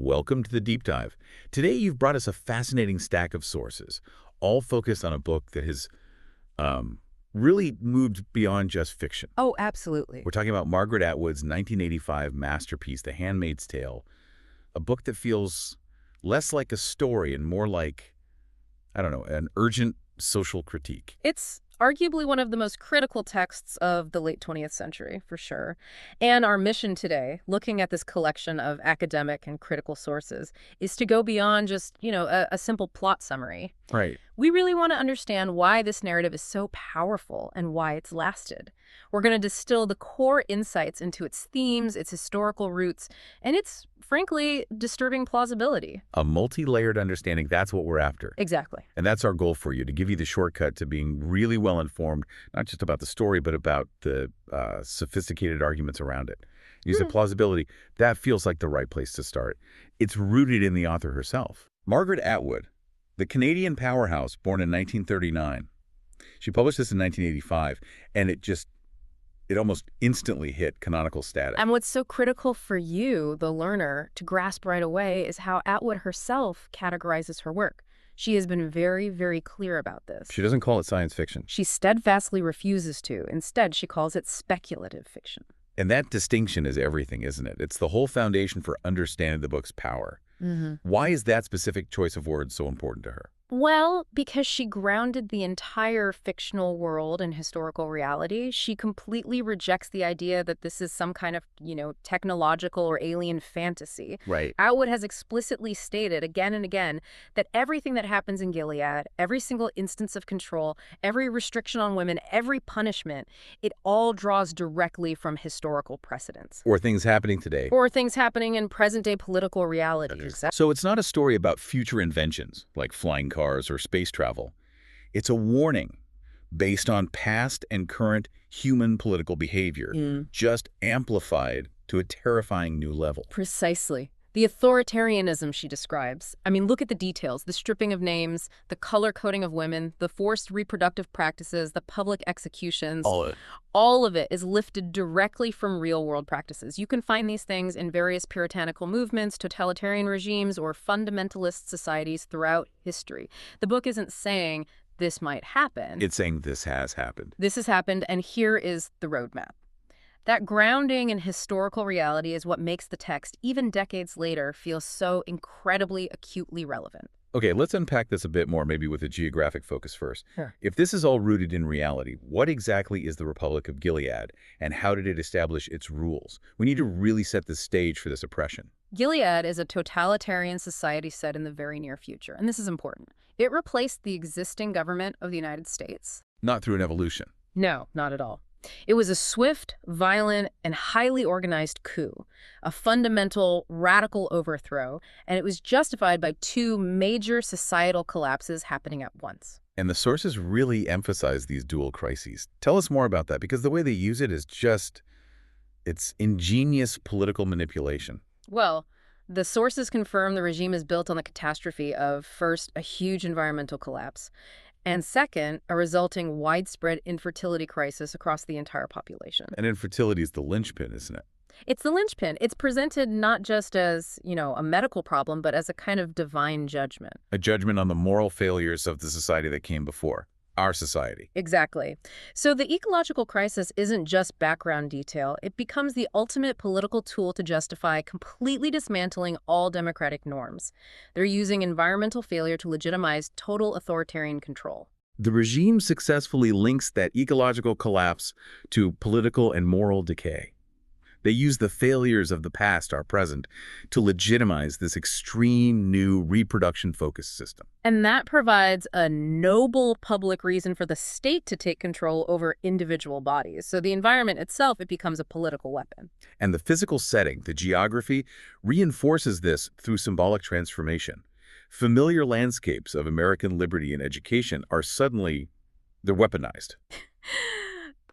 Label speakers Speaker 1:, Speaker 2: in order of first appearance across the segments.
Speaker 1: Welcome to the Deep Dive. Today you've brought us a fascinating stack of sources, all focused on a book that has really moved beyond just fiction.
Speaker 2: Oh, absolutely.
Speaker 1: We're talking about Margaret Atwood's 1985 masterpiece, The Handmaid's Tale, a book that feels less like a story and more like, I don't know, an urgent social critique.
Speaker 2: It's arguably one of the most critical texts of the late 20th century, for sure. And our mission today, looking at this collection of academic and critical sources, is to go beyond just, a simple plot summary.
Speaker 1: Right.
Speaker 2: We really want to understand why this narrative is so powerful and why it's lasted. We're going to distill the core insights into its themes, its historical roots, and its, frankly, disturbing plausibility.
Speaker 1: A multi-layered understanding, that's what we're after.
Speaker 2: Exactly.
Speaker 1: And that's our goal for you, to give you the shortcut to being really well-informed, not just about the story, but about the sophisticated arguments around it. You said plausibility. That feels like the right place to start. It's rooted in the author herself. Margaret Atwood, the Canadian powerhouse, born in 1939. She published this in 1985, and it almost instantly hit canonical status.
Speaker 2: And what's so critical for you, the learner, to grasp right away is how Atwood herself categorizes her work. She has been very, very clear about this.
Speaker 1: She doesn't call it science fiction.
Speaker 2: She steadfastly refuses to. Instead, she calls it speculative fiction.
Speaker 1: And that distinction is everything, isn't it? It's the whole foundation for understanding the book's power. Why is that specific choice of words so important to her?
Speaker 2: Well, because she grounded the entire fictional world in historical reality. She completely rejects the idea that this is some kind of, technological or alien fantasy.
Speaker 1: Right.
Speaker 2: Atwood has explicitly stated again and again that everything that happens in Gilead, every single instance of control, every restriction on women, every punishment, it all draws directly from historical precedents.
Speaker 1: Or things happening today.
Speaker 2: Or things happening in present-day political realities.
Speaker 1: So it's not a story about future inventions, like flying cars or space travel. It's a warning based on past and current human political behavior, just amplified to a terrifying new level.
Speaker 2: Precisely. The authoritarianism she describes. I mean, look at the details, the stripping of names, the color coding of women, the forced reproductive practices, the public executions. All of it is lifted directly from real-world practices. You can find these things in various puritanical movements, totalitarian regimes, or fundamentalist societies throughout history. The book isn't saying this might happen.
Speaker 1: It's saying this has happened.
Speaker 2: This has happened, and here is the roadmap. That grounding in historical reality is what makes the text, even decades later, feel so incredibly acutely relevant.
Speaker 1: Okay, let's unpack this a bit more, maybe with a geographic focus first.
Speaker 2: Sure.
Speaker 1: If this is all rooted in reality, what exactly is the Republic of Gilead, and how did it establish its rules? We need to really set the stage for this oppression.
Speaker 2: Gilead is a totalitarian society set in the very near future, and this is important. It replaced the existing government of the United States.
Speaker 1: Not through an evolution.
Speaker 2: No, not at all. It was a swift, violent, and highly organized coup, a fundamental, radical overthrow, and it was justified by two major societal collapses happening at once.
Speaker 1: And the sources really emphasize these dual crises. Tell us more about that, because the way they use it is it's ingenious political manipulation.
Speaker 2: Well, the sources confirm the regime is built on the catastrophe of, first, a huge environmental collapse, and second, a resulting widespread infertility crisis across the entire population.
Speaker 1: And infertility is the linchpin, isn't it?
Speaker 2: It's the linchpin. It's presented not just as, a medical problem, but as a kind of divine judgment.
Speaker 1: A judgment on the moral failures of the society that came before. Our society.
Speaker 2: Exactly. So the ecological crisis isn't just background detail. It becomes the ultimate political tool to justify completely dismantling all democratic norms. They're using environmental failure to legitimize total authoritarian control.
Speaker 1: The regime successfully links that ecological collapse to political and moral decay. They use the failures of the past, our present, to legitimize this extreme new reproduction-focused system.
Speaker 2: And that provides a noble public reason for the state to take control over individual bodies. So the environment itself, it becomes a political weapon.
Speaker 1: And the physical setting, the geography, reinforces this through symbolic transformation. Familiar landscapes of American liberty and education are suddenly, they're weaponized.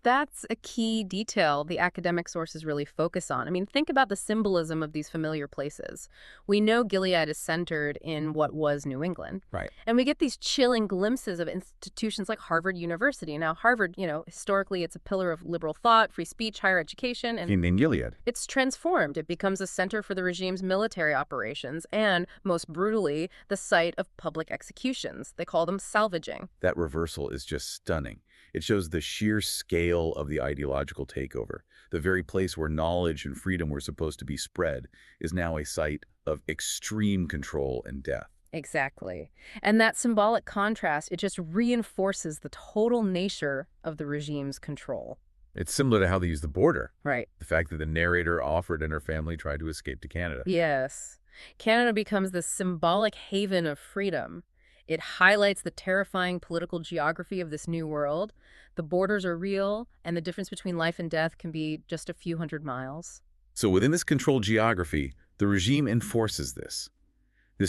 Speaker 2: That's a key detail the academic sources really focus on. I mean, think about the symbolism of these familiar places. We know Gilead is centered in what was New England.
Speaker 1: Right.
Speaker 2: And we get these chilling glimpses of institutions like Harvard University. Now, Harvard, historically it's a pillar of liberal thought, free speech, higher education, and
Speaker 1: In Gilead.
Speaker 2: it's transformed. It becomes a center for the regime's military operations and, most brutally, the site of public executions. They call them salvaging.
Speaker 1: That reversal is just stunning. It shows the sheer scale of the ideological takeover. The very place where knowledge and freedom were supposed to be spread is now a site of extreme control and death.
Speaker 2: Exactly. And that symbolic contrast, it just reinforces the total nature of the regime's control.
Speaker 1: It's similar to how they use the border.
Speaker 2: Right.
Speaker 1: The fact that the narrator, Offred, and her family tried to escape to Canada.
Speaker 2: Yes. Canada becomes the symbolic haven of freedom. It highlights the terrifying political geography of this new world. The borders are real, and the difference between life and death can be just a few hundred miles.
Speaker 1: So within this controlled geography, the regime enforces this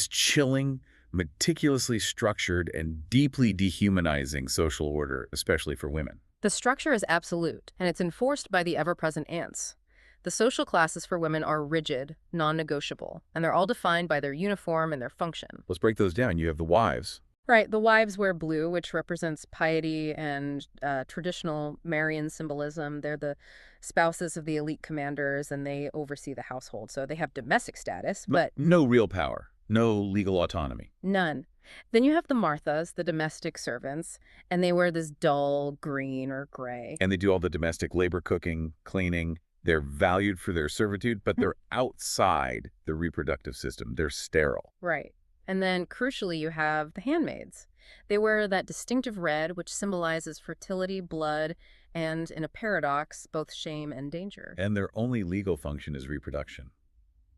Speaker 1: chilling, meticulously structured, and deeply dehumanizing social order, especially for women.
Speaker 2: The structure is absolute, and it's enforced by the ever-present ants. The social classes for women are rigid, non-negotiable, and they're all defined by their uniform and their function.
Speaker 1: Let's break those down. You have the wives.
Speaker 2: Right, the wives wear blue, which represents piety and traditional Marian symbolism. They're the spouses of the elite commanders, and they oversee the household. So they have domestic status, but
Speaker 1: no real power, no legal autonomy.
Speaker 2: none. Then you have the Marthas, the domestic servants, and they wear this dull green or gray.
Speaker 1: And they do all the domestic labor, cooking, cleaning. They're valued for their servitude, but they're outside the reproductive system. They're sterile.
Speaker 2: Right. And then, crucially, you have the handmaids. They wear that distinctive red, which symbolizes fertility, blood, and, in a paradox, both shame and danger.
Speaker 1: And their only legal function is reproduction,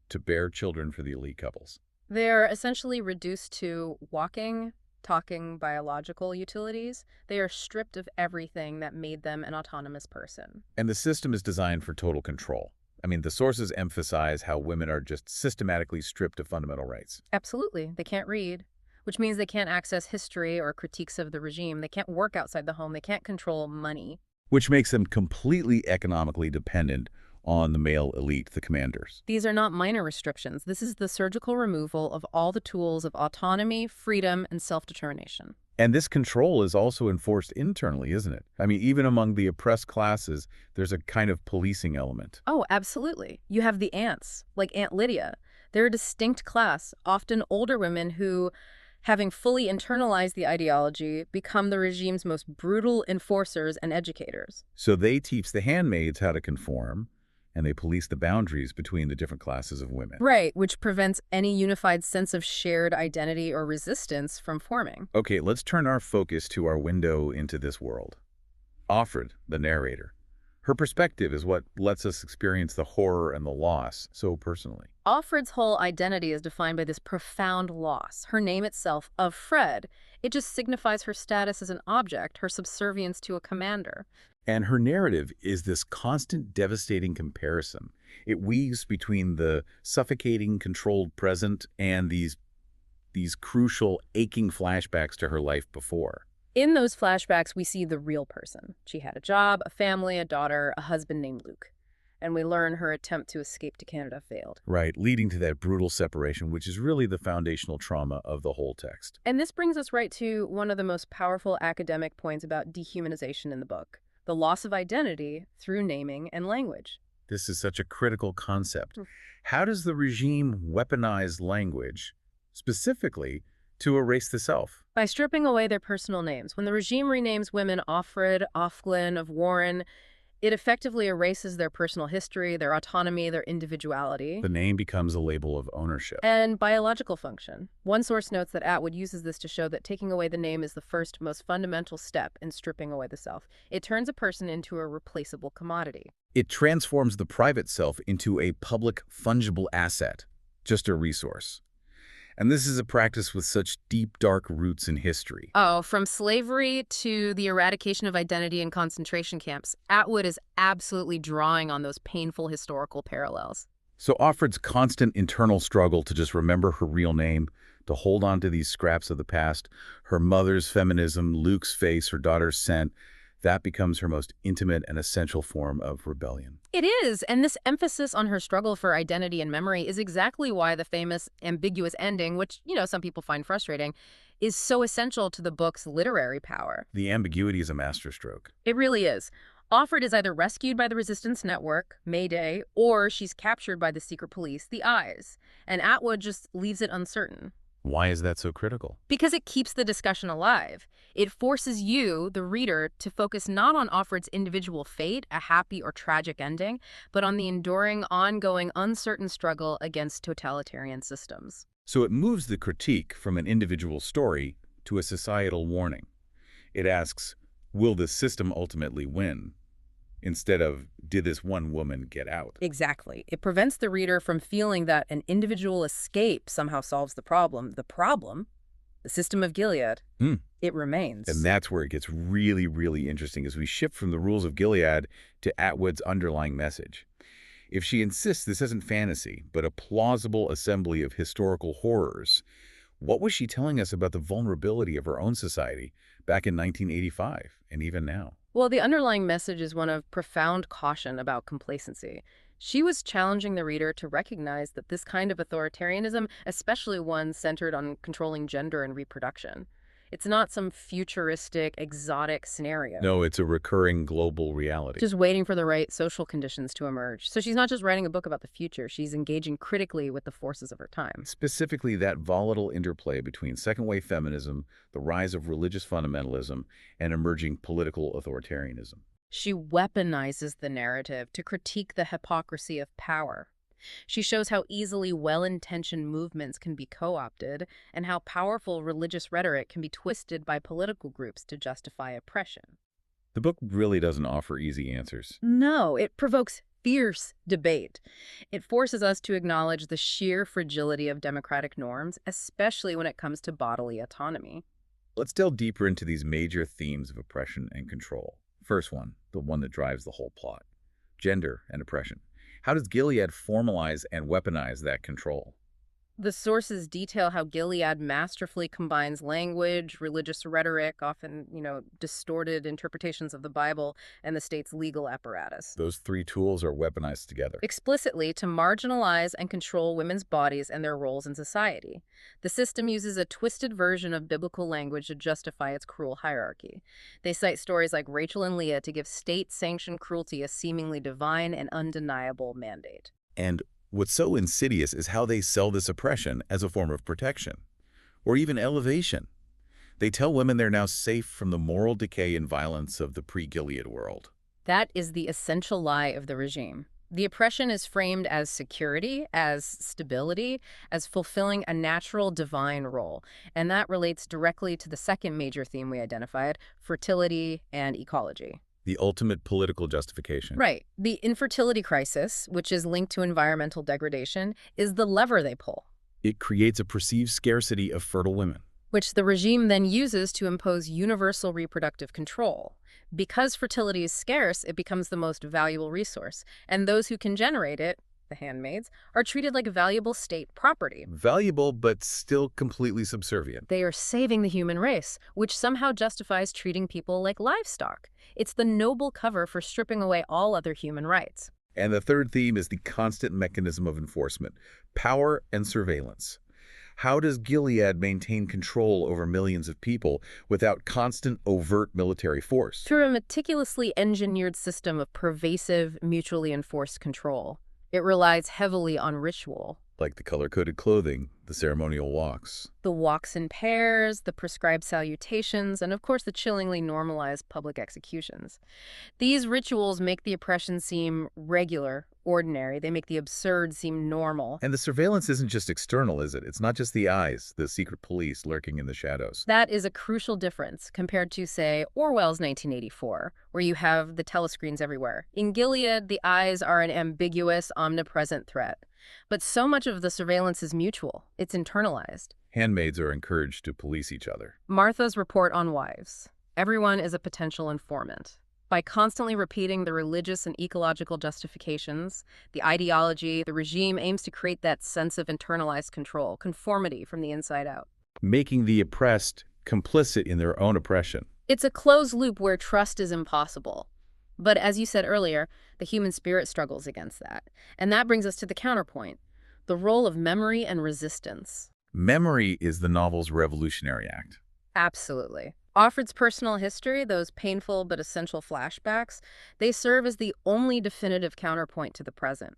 Speaker 1: to bear children for the elite couples.
Speaker 2: They're essentially reduced to walking, talking biological utilities. They are stripped of everything that made them an autonomous person.
Speaker 1: And the system is designed for total control. I mean, the sources emphasize how women are just systematically stripped of fundamental rights.
Speaker 2: Absolutely. They can't read, which means they can't access history or critiques of the regime. They can't work outside the home. They can't control money.
Speaker 1: Which makes them completely economically dependent on the male elite, the commanders.
Speaker 2: These are not minor restrictions. This is the surgical removal of all the tools of autonomy, freedom, and self-determination.
Speaker 1: And this control is also enforced internally, isn't it? I mean, even among the oppressed classes, there's a kind of policing element.
Speaker 2: Oh, absolutely. You have the aunts, like Aunt Lydia. They're a distinct class, often older women who, having fully internalized the ideology, become the regime's most brutal enforcers and educators.
Speaker 1: So they teach the handmaids how to conform, and they police the boundaries between the different classes of women.
Speaker 2: Right, which prevents any unified sense of shared identity or resistance from forming.
Speaker 1: Okay, let's turn our focus to our window into this world. Offred, the narrator. Her perspective is what lets us experience the horror and the loss so personally.
Speaker 2: Offred's whole identity is defined by this profound loss. Her name itself, Offred, it just signifies her status as an object, her subservience to a commander.
Speaker 1: And her narrative is this constant devastating comparison. It weaves between the suffocating, controlled present and these crucial, aching flashbacks to her life before.
Speaker 2: In those flashbacks, we see the real person. She had a job, a family, a daughter, a husband named Luke. And we learn her attempt to escape to Canada failed.
Speaker 1: Right, leading to that brutal separation, which is really the foundational trauma of the whole text.
Speaker 2: And this brings us right to one of the most powerful academic points about dehumanization in the book. The loss of identity through naming and language.
Speaker 1: This is such a critical concept. How does the regime weaponize language, specifically to erase the self?
Speaker 2: By stripping away their personal names. When the regime renames women Offred, Offglyn, of Warren, it effectively erases their personal history, their autonomy, their individuality.
Speaker 1: The name becomes a label of ownership.
Speaker 2: And biological function. One source notes that Atwood uses this to show that taking away the name is the first, most fundamental step in stripping away the self. It turns a person into a replaceable commodity.
Speaker 1: It transforms the private self into a public, fungible asset, just a resource. And this is a practice with such deep, dark roots in history.
Speaker 2: Oh, from slavery to the eradication of identity in concentration camps, Atwood is absolutely drawing on those painful historical parallels.
Speaker 1: So Offred's constant internal struggle to just remember her real name, to hold on to these scraps of the past, her mother's feminism, Luke's face, her daughter's scent, That becomes her most intimate and essential form of rebellion.
Speaker 2: It is, and this emphasis on her struggle for identity and memory is exactly why the famous ambiguous ending, which, some people find frustrating, is so essential to the book's literary power.
Speaker 1: The ambiguity is a masterstroke.
Speaker 2: It really is. Offred is either rescued by the Resistance Network, Mayday, or she's captured by the secret police, the Eyes, and Atwood just leaves it uncertain.
Speaker 1: Why is that so critical?
Speaker 2: Because it keeps the discussion alive. It forces you, the reader, to focus not on Offred's individual fate, a happy or tragic ending, but on the enduring, ongoing, uncertain struggle against totalitarian systems.
Speaker 1: So it moves the critique from an individual story to a societal warning. It asks, will the system ultimately win? Instead of, did this one woman get out?
Speaker 2: Exactly. It prevents the reader from feeling that an individual escape somehow solves the problem. The problem, the system of Gilead, it remains.
Speaker 1: And that's where it gets really, really interesting as we shift from the rules of Gilead to Atwood's underlying message. If she insists this isn't fantasy, but a plausible assembly of historical horrors, what was she telling us about the vulnerability of her own society back in 1985 and even now?
Speaker 2: Well, the underlying message is one of profound caution about complacency. She was challenging the reader to recognize that this kind of authoritarianism, especially one centered on controlling gender and reproduction, it's not some futuristic, exotic scenario.
Speaker 1: No, it's a recurring global reality.
Speaker 2: Just waiting for the right social conditions to emerge. So she's not just writing a book about the future, she's engaging critically with the forces of her time.
Speaker 1: Specifically, that volatile interplay between second-wave feminism, the rise of religious fundamentalism, and emerging political authoritarianism.
Speaker 2: She weaponizes the narrative to critique the hypocrisy of power. She shows how easily well-intentioned movements can be co-opted and how powerful religious rhetoric can be twisted by political groups to justify oppression.
Speaker 1: The book really doesn't offer easy answers.
Speaker 2: No, it provokes fierce debate. It forces us to acknowledge the sheer fragility of democratic norms, especially when it comes to bodily autonomy.
Speaker 1: Let's delve deeper into these major themes of oppression and control. First one, the one that drives the whole plot: gender and oppression. How does Gilead formalize and weaponize that control?
Speaker 2: The sources detail how Gilead masterfully combines language, religious rhetoric, often, distorted interpretations of the Bible, and the state's legal apparatus.
Speaker 1: Those three tools are weaponized together.
Speaker 2: Explicitly to marginalize and control women's bodies and their roles in society. The system uses a twisted version of biblical language to justify its cruel hierarchy. They cite stories like Rachel and Leah to give state-sanctioned cruelty a seemingly divine and undeniable mandate.
Speaker 1: And what's so insidious is how they sell this oppression as a form of protection, or even elevation. They tell women they're now safe from the moral decay and violence of the pre-Gilead world.
Speaker 2: That is the essential lie of the regime. The oppression is framed as security, as stability, as fulfilling a natural divine role. And that relates directly to the second major theme we identified: fertility and ecology.
Speaker 1: The ultimate political justification.
Speaker 2: Right. The infertility crisis, which is linked to environmental degradation, is the lever they pull.
Speaker 1: It creates a perceived scarcity of fertile women,
Speaker 2: which the regime then uses to impose universal reproductive control. Because fertility is scarce, it becomes the most valuable resource, and those who can generate it, the handmaids, are treated like valuable state property.
Speaker 1: Valuable, but still completely subservient.
Speaker 2: They are saving the human race, which somehow justifies treating people like livestock. It's the noble cover for stripping away all other human rights.
Speaker 1: And the third theme is the constant mechanism of enforcement: power and surveillance. How does Gilead maintain control over millions of people without constant, overt military force?
Speaker 2: Through a meticulously engineered system of pervasive, mutually enforced control. It relies heavily on ritual.
Speaker 1: Like the color-coded clothing, the ceremonial walks.
Speaker 2: The walks in pairs, the prescribed salutations, and of course the chillingly normalized public executions. These rituals make the oppression seem regular, ordinary. They make the absurd seem normal.
Speaker 1: And the surveillance isn't just external, is it? It's not just the eyes, the secret police lurking in the shadows.
Speaker 2: That is a crucial difference compared to, say, Orwell's 1984, where you have the telescreens everywhere. In Gilead, the eyes are an ambiguous, omnipresent threat. But so much of the surveillance is mutual. It's internalized.
Speaker 1: Handmaids are encouraged to police each other.
Speaker 2: Martha's report on wives. Everyone is a potential informant. By constantly repeating the religious and ecological justifications, the ideology, the regime aims to create that sense of internalized control, conformity from the inside out.
Speaker 1: Making the oppressed complicit in their own oppression.
Speaker 2: It's a closed loop where trust is impossible. But as you said earlier, the human spirit struggles against that. And that brings us to the counterpoint, the role of memory and resistance.
Speaker 1: Memory is the novel's revolutionary act.
Speaker 2: Absolutely. Offred's personal history, those painful but essential flashbacks, they serve as the only definitive counterpoint to the present.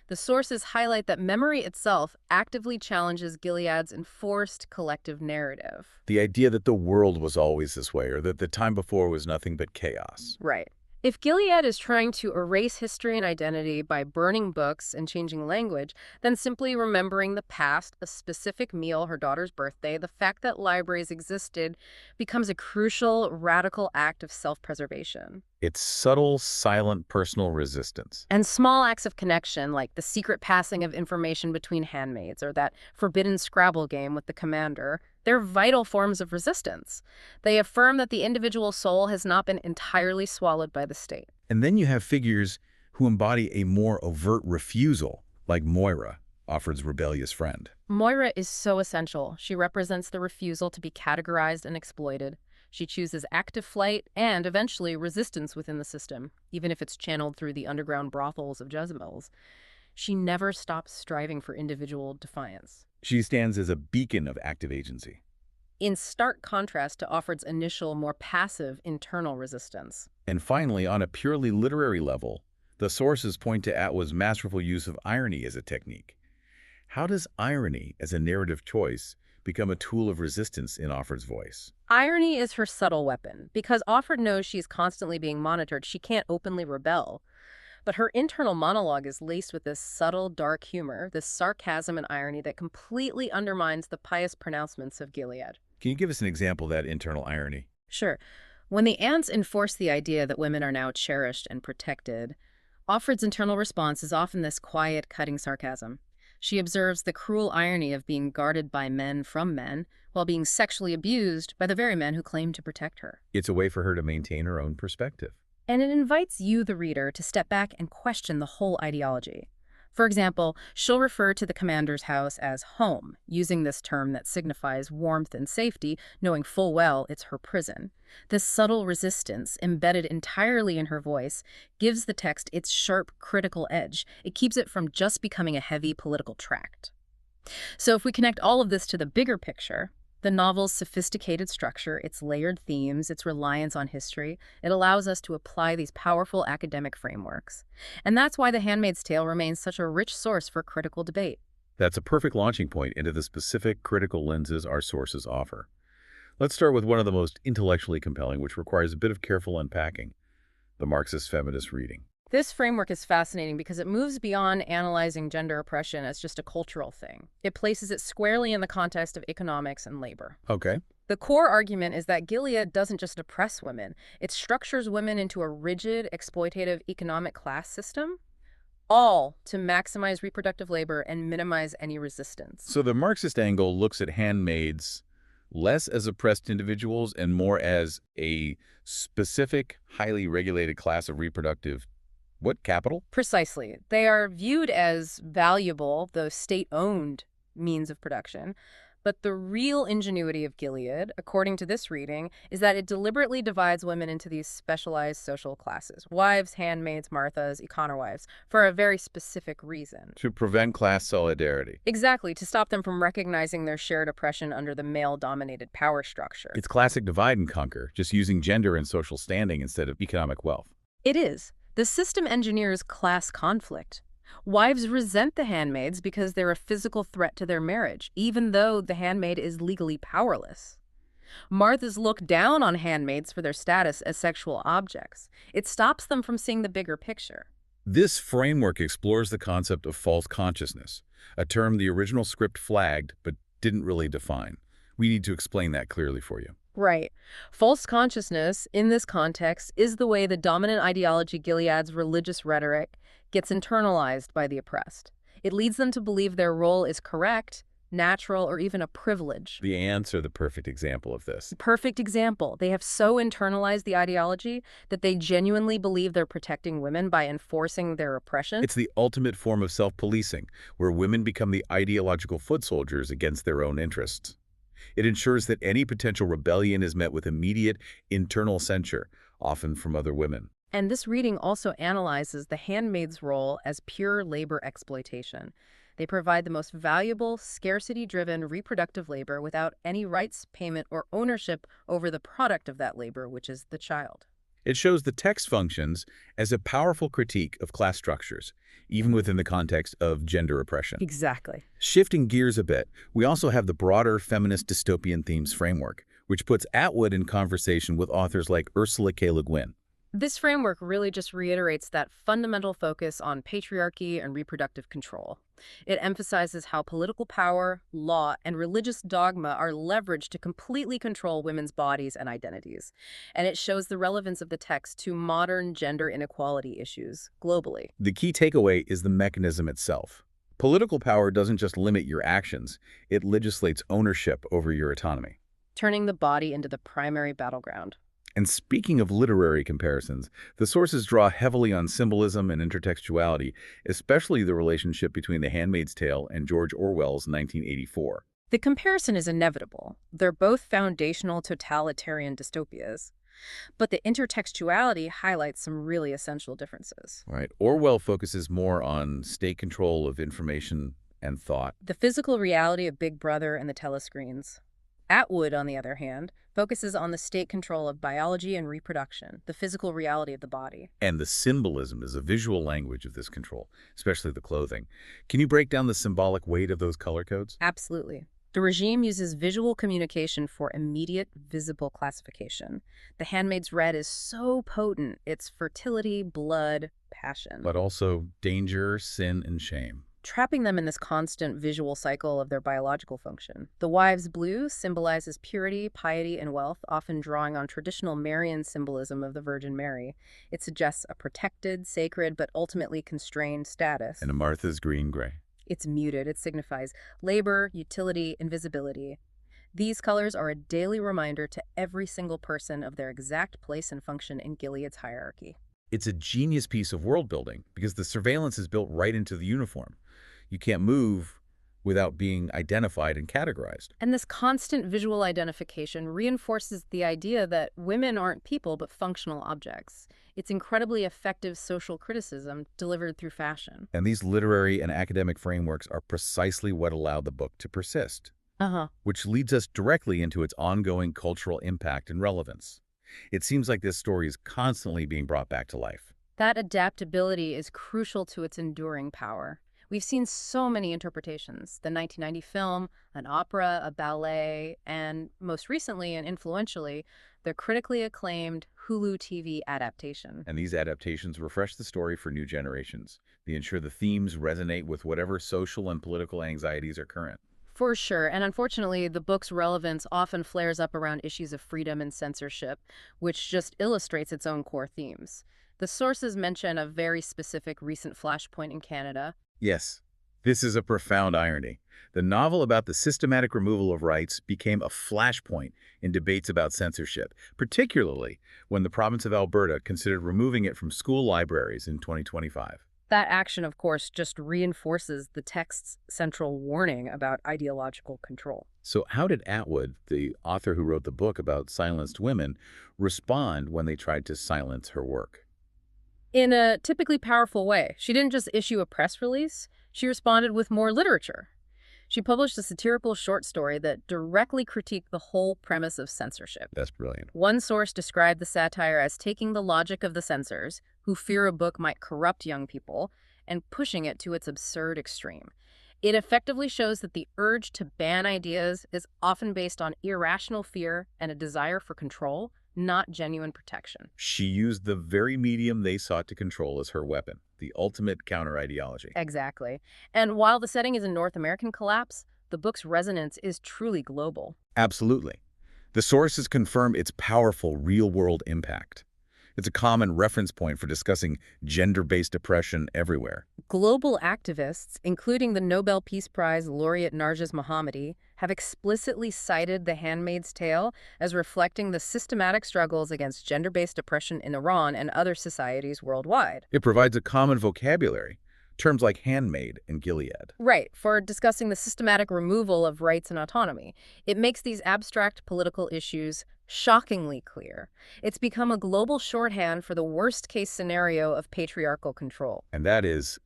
Speaker 2: The sources highlight that memory itself actively challenges Gilead's enforced collective narrative.
Speaker 1: The idea that the world was always this way, or that the time before was nothing but chaos.
Speaker 2: Right. If Gilead is trying to erase history and identity by burning books and changing language, then simply remembering the past, a specific meal, her daughter's birthday, the fact that libraries existed, becomes a crucial, radical act of self-preservation.
Speaker 1: It's subtle, silent, personal resistance.
Speaker 2: And small acts of connection, like the secret passing of information between handmaids or that forbidden Scrabble game with the commander, they're vital forms of resistance. They affirm that the individual soul has not been entirely swallowed by the state.
Speaker 1: And then you have figures who embody a more overt refusal, like Moira, Offred's rebellious friend.
Speaker 2: Moira is so essential. She represents the refusal to be categorized and exploited. She chooses active flight and, eventually, resistance within the system, even if it's channeled through the underground brothels of Jezebels. She never stops striving for individual defiance.
Speaker 1: She stands as a beacon of active agency.
Speaker 2: In stark contrast to Offred's initial, more passive internal resistance.
Speaker 1: And finally, on a purely literary level, the sources point to Atwood's masterful use of irony as a technique. How does irony, as a narrative choice, become a tool of resistance in Offred's voice?
Speaker 2: Irony is her subtle weapon. Because Offred knows she's constantly being monitored, she can't openly rebel. But her internal monologue is laced with this subtle, dark humor, this sarcasm and irony that completely undermines the pious pronouncements of Gilead.
Speaker 1: Can you give us an example of that internal irony?
Speaker 2: Sure. When the ants enforce the idea that women are now cherished and protected, Offred's internal response is often this quiet, cutting sarcasm. She observes the cruel irony of being guarded by men from men, while being sexually abused by the very men who claim to protect her.
Speaker 1: It's a way for her to maintain her own perspective.
Speaker 2: And it invites you, the reader, to step back and question the whole ideology. For example, she'll refer to the commander's house as home, using this term that signifies warmth and safety, knowing full well it's her prison. This subtle resistance, embedded entirely in her voice, gives the text its sharp, critical edge. It keeps it from just becoming a heavy political tract. So if we connect all of this to the bigger picture, the novel's sophisticated structure, its layered themes, its reliance on history, it allows us to apply these powerful academic frameworks. And that's why The Handmaid's Tale remains such a rich source for critical debate.
Speaker 1: That's a perfect launching point into the specific critical lenses our sources offer. Let's start with one of the most intellectually compelling, which requires a bit of careful unpacking, the Marxist feminist reading.
Speaker 2: This framework is fascinating because it moves beyond analyzing gender oppression as just a cultural thing. It places it squarely in the context of economics and labor.
Speaker 1: Okay.
Speaker 2: The core argument is that Gilead doesn't just oppress women, it structures women into a rigid, exploitative economic class system, all to maximize reproductive labor and minimize any resistance.
Speaker 1: So the Marxist angle looks at handmaids less as oppressed individuals and more as a specific, highly regulated class of reproductive capital?
Speaker 2: Precisely. They are viewed as valuable, though state-owned means of production. But the real ingenuity of Gilead, according to this reading, is that it deliberately divides women into these specialized social classes. Wives, handmaids, Marthas, econowives, for a very specific reason.
Speaker 1: To prevent class solidarity.
Speaker 2: Exactly, to stop them from recognizing their shared oppression under the male-dominated power structure.
Speaker 1: It's classic divide and conquer, just using gender and social standing instead of economic wealth.
Speaker 2: It is. The system engineers class conflict. Wives resent the handmaids because they're a physical threat to their marriage, even though the handmaid is legally powerless. Marthas look down on handmaids for their status as sexual objects. It stops them from seeing the bigger picture.
Speaker 1: This framework explores the concept of false consciousness, a term the original script flagged but didn't really define. We need to explain that clearly for you.
Speaker 2: Right. False consciousness, in this context, is the way the dominant ideology Gilead's religious rhetoric gets internalized by the oppressed. It leads them to believe their role is correct, natural, or even a privilege.
Speaker 1: The ants are the perfect example of this.
Speaker 2: Perfect example. They have so internalized the ideology that they genuinely believe they're protecting women by enforcing their oppression.
Speaker 1: It's the ultimate form of self-policing, where women become the ideological foot soldiers against their own interests. It ensures that any potential rebellion is met with immediate internal censure, often from other women.
Speaker 2: And this reading also analyzes the handmaid's role as pure labor exploitation. They provide the most valuable, scarcity-driven reproductive labor without any rights, payment, or ownership over the product of that labor, which is the child.
Speaker 1: It shows the text functions as a powerful critique of class structures, even within the context of gender oppression.
Speaker 2: Exactly.
Speaker 1: Shifting gears a bit, we also have the broader feminist dystopian themes framework, which puts Atwood in conversation with authors like Ursula K. Le Guin.
Speaker 2: This framework really just reiterates that fundamental focus on patriarchy and reproductive control. It emphasizes how political power, law, and religious dogma are leveraged to completely control women's bodies and identities. And it shows the relevance of the text to modern gender inequality issues globally.
Speaker 1: The key takeaway is the mechanism itself. Political power doesn't just limit your actions, it legislates ownership over your autonomy.
Speaker 2: Turning the body into the primary battleground.
Speaker 1: And speaking of literary comparisons, the sources draw heavily on symbolism and intertextuality, especially the relationship between The Handmaid's Tale and George Orwell's 1984.
Speaker 2: The comparison is inevitable. They're both foundational totalitarian dystopias. But the intertextuality highlights some really essential differences.
Speaker 1: Right. Orwell focuses more on state control of information and thought.
Speaker 2: The physical reality of Big Brother and the telescreens. Atwood, on the other hand, focuses on the state control of biology and reproduction, the physical reality of the body.
Speaker 1: And the symbolism is a visual language of this control, especially the clothing. Can you break down the symbolic weight of those color codes?
Speaker 2: Absolutely. The regime uses visual communication for immediate, visible classification. The Handmaid's red is so potent, it's fertility, blood, passion.
Speaker 1: But also danger, sin, and shame.
Speaker 2: Trapping them in this constant visual cycle of their biological function. The wives' blue symbolizes purity, piety, and wealth, often drawing on traditional Marian symbolism of the Virgin Mary. It suggests a protected, sacred, but ultimately constrained status.
Speaker 1: And a Martha's green-gray.
Speaker 2: It's muted. It signifies labor, utility, invisibility. These colors are a daily reminder to every single person of their exact place and function in Gilead's hierarchy.
Speaker 1: It's a genius piece of world building because the surveillance is built right into the uniform. You can't move without being identified and categorized.
Speaker 2: And this constant visual identification reinforces the idea that women aren't people but functional objects. It's incredibly effective social criticism delivered through fashion.
Speaker 1: And these literary and academic frameworks are precisely what allow the book to persist. Which leads us directly into its ongoing cultural impact and relevance. It seems like this story is constantly being brought back to life.
Speaker 2: That adaptability is crucial to its enduring power. We've seen so many interpretations, the 1990 film, an opera, a ballet, and most recently and influentially, the critically acclaimed Hulu TV adaptation.
Speaker 1: And these adaptations refresh the story for new generations. They ensure the themes resonate with whatever social and political anxieties are current.
Speaker 2: For sure, and unfortunately, the book's relevance often flares up around issues of freedom and censorship, which just illustrates its own core themes. The sources mention a very specific recent flashpoint in Canada.
Speaker 1: Yes, this is a profound irony. The novel about the systematic removal of rights became a flashpoint in debates about censorship, particularly when the province of Alberta considered removing it from school libraries in 2025.
Speaker 2: That action, of course, just reinforces the text's central warning about ideological control.
Speaker 1: So how did Atwood, the author who wrote the book about silenced women, respond when they tried to silence her work?
Speaker 2: In a typically powerful way. She didn't just issue a press release, she responded with more literature. She published a satirical short story that directly critiqued the whole premise of censorship.
Speaker 1: That's brilliant.
Speaker 2: One source described the satire as taking the logic of the censors, who fear a book might corrupt young people, and pushing it to its absurd extreme. It effectively shows that the urge to ban ideas is often based on irrational fear and a desire for control, not genuine protection.
Speaker 1: She used the very medium they sought to control as her weapon, the ultimate counter-ideology.
Speaker 2: Exactly. And while the setting is a North American collapse, the book's resonance is truly global.
Speaker 1: Absolutely. The sources confirm its powerful real-world impact. It's a common reference point for discussing gender-based oppression everywhere.
Speaker 2: Global activists, including the Nobel Peace Prize laureate Narges Mohammadi, have explicitly cited The Handmaid's Tale as reflecting the systematic struggles against gender-based oppression in Iran and other societies worldwide.
Speaker 1: It provides a common vocabulary, Terms like Handmaid and Gilead.
Speaker 2: Right, for discussing the systematic removal of rights and autonomy. It makes these abstract political issues shockingly clear. It's become a global shorthand for the worst-case scenario of patriarchal control.
Speaker 1: And that is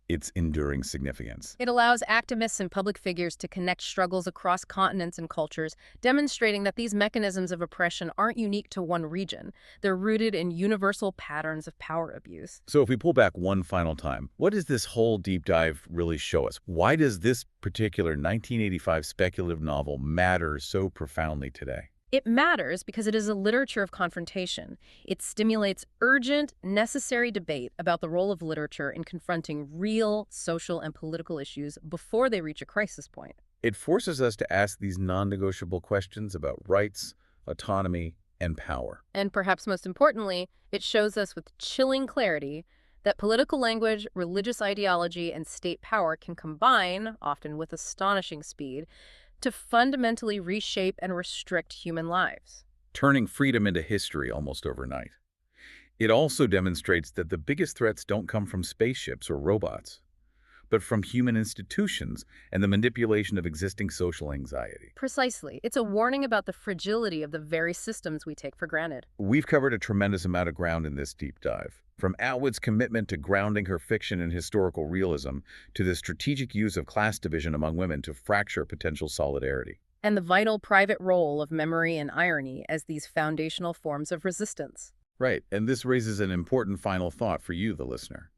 Speaker 1: its enduring significance.
Speaker 2: It allows activists and public figures to connect struggles across continents and cultures, demonstrating that these mechanisms of oppression aren't unique to one region. They're rooted in universal patterns of power abuse.
Speaker 1: So if we pull back one final time, what does this whole deep dive really show us? Why does this particular 1985 speculative novel matter so profoundly today?
Speaker 2: It matters because it is a literature of confrontation. It stimulates urgent, necessary debate about the role of literature in confronting real social and political issues before they reach a crisis point.
Speaker 1: It forces us to ask these non-negotiable questions about rights, autonomy, and power.
Speaker 2: And perhaps most importantly, it shows us with chilling clarity that political language, religious ideology, and state power can combine, often with astonishing speed, to fundamentally reshape and restrict human lives.
Speaker 1: Turning freedom into history almost overnight. It also demonstrates that the biggest threats don't come from spaceships or robots, but from human institutions and the manipulation of existing social anxiety.
Speaker 2: Precisely. It's a warning about the fragility of the very systems we take for granted.
Speaker 1: We've covered a tremendous amount of ground in this deep dive. From Atwood's commitment to grounding her fiction in historical realism to the strategic use of class division among women to fracture potential solidarity.
Speaker 2: And the vital private role of memory and irony as these foundational forms of resistance.
Speaker 1: Right, and this raises an important final thought for you, the listener.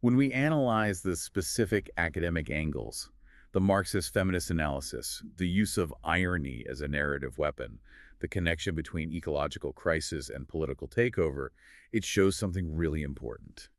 Speaker 1: When we analyze the specific academic angles, the Marxist feminist analysis, the use of irony as a narrative weapon, the connection between ecological crisis and political takeover, it shows something really important.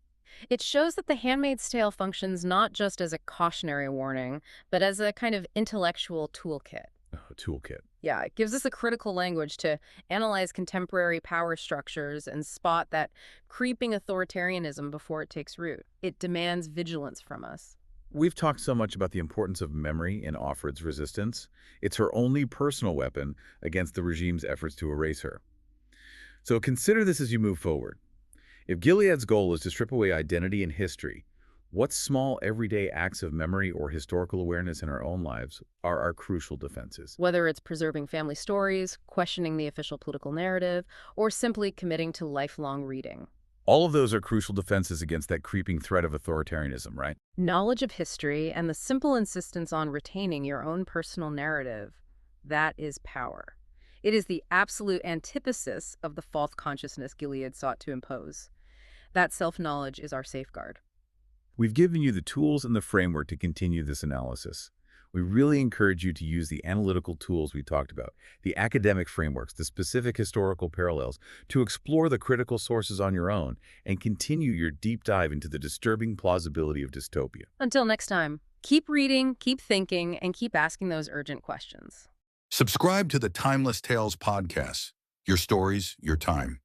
Speaker 2: It shows that The Handmaid's Tale functions not just as a cautionary warning, but as a kind of intellectual toolkit.
Speaker 1: A toolkit.
Speaker 2: Yeah, it gives us a critical language to analyze contemporary power structures and spot that creeping authoritarianism before it takes root. It demands vigilance from us.
Speaker 1: We've talked so much about the importance of memory in Offred's resistance. It's her only personal weapon against the regime's efforts to erase her. So consider this as you move forward. If Gilead's goal is to strip away identity and history, what small everyday acts of memory or historical awareness in our own lives are our crucial defenses?
Speaker 2: Whether it's preserving family stories, questioning the official political narrative, or simply committing to lifelong reading.
Speaker 1: All of those are crucial defenses against that creeping threat of authoritarianism, right?
Speaker 2: Knowledge of history and the simple insistence on retaining your own personal narrative, that is power. It is the absolute antithesis of the false consciousness Gilead sought to impose. That self-knowledge is our safeguard.
Speaker 1: We've given you the tools and the framework to continue this analysis. We really encourage you to use the analytical tools we talked about, the academic frameworks, the specific historical parallels, to explore the critical sources on your own and continue your deep dive into the disturbing plausibility of dystopia.
Speaker 2: Until next time, keep reading, keep thinking, and keep asking those urgent questions.
Speaker 3: Subscribe to the Timeless Tales podcast. Your stories, your time.